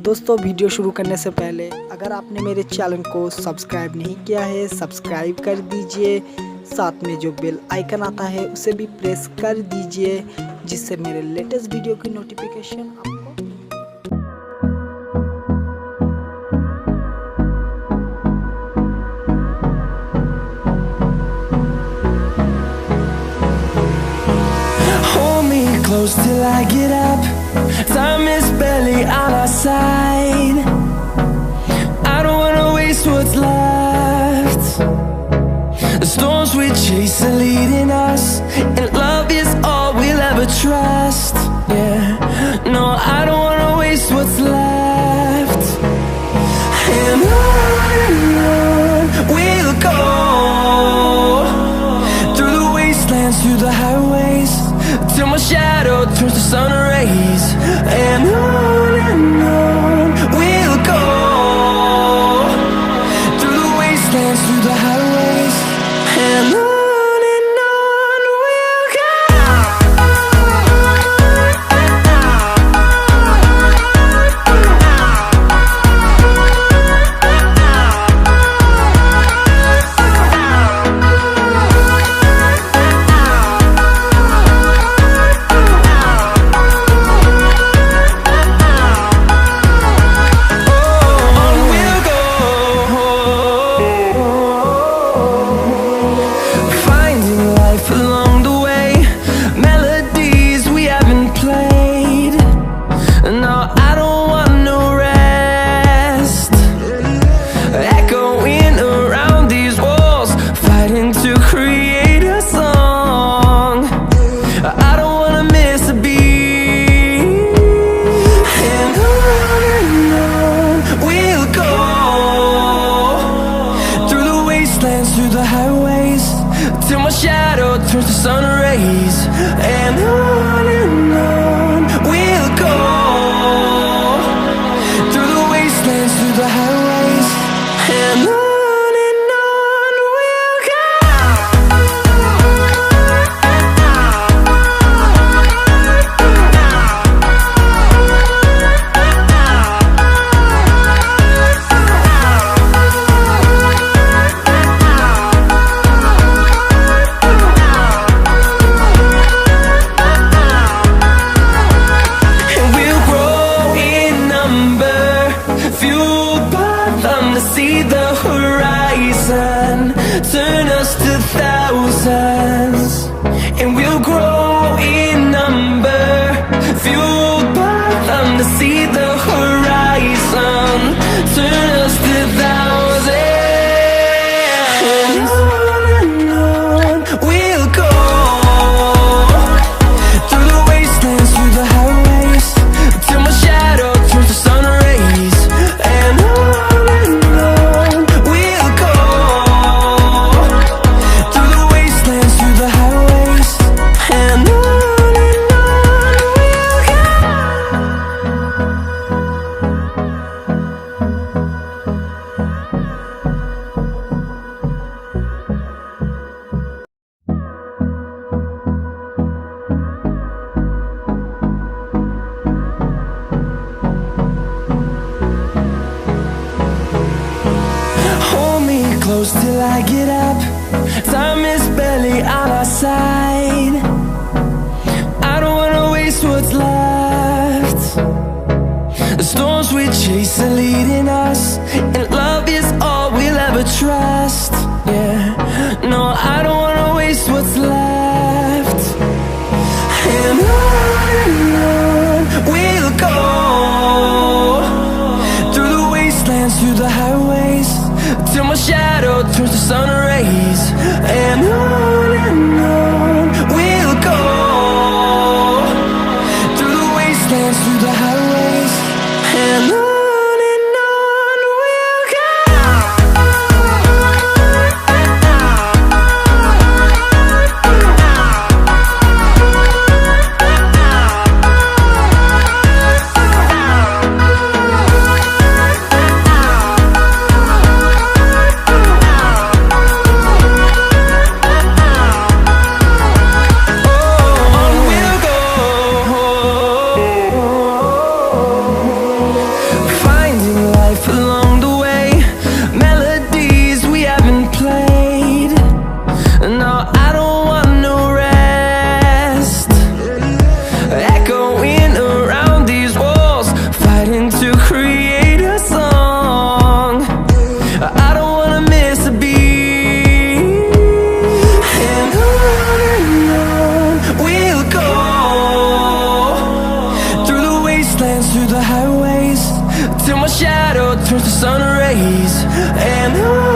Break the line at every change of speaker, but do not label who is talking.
दोस्तों वीडियो शुरू करने से पहले अगर आपने मेरे चैनल को सब्सक्राइब नहीं किया है सब्सक्राइब कर दीजिए, साथ में जो बेल आइकन आता है उसे भी प्रेस कर दीजिए जिससे मेरे लेटेस्ट वीडियो की नोटिफिकेशन आपको
close till I get up. Time is barely on our side. I don't wanna waste what's left. The storms we chase are leading us, and love is all we'll ever trust. Yeah, no, I don't wanna waste what's left. And on we'll go, through the wastelands, through the highways, till my shadow turns to sun rays. And on we'll go, through the wastelands, through the highways. And on we'll go. Through the highways, till my shadow turns to sun rays. And on we'll go, through the wastelands, through the highways. And on we'll go. See the horizon turn us to thousands, and we'll grow in number, fueled by them. To see the horizon turn us to thousands, and on we'll go, through the wastelands, through the highways, till my shadow turns to sun rays. And close till I get up. Time is barely on our side. I don't wanna waste what's left. The storms we chase are leading us, and love is all we'll ever trust. Yeah, no, I don't wanna waste what's left. And on we'll go, through the wastelands, through the highways, till my shadow turns to sun rays. And on we'll go, through the wastelands, through the highways. And on. life along the way, melodies we haven't played. No, I don't want no rest, echoing around these walls, fighting to create a song. I don't wanna miss a beat, and on we'll go, through the wastelands, through the highways, till my shadow turns to sun rays. And on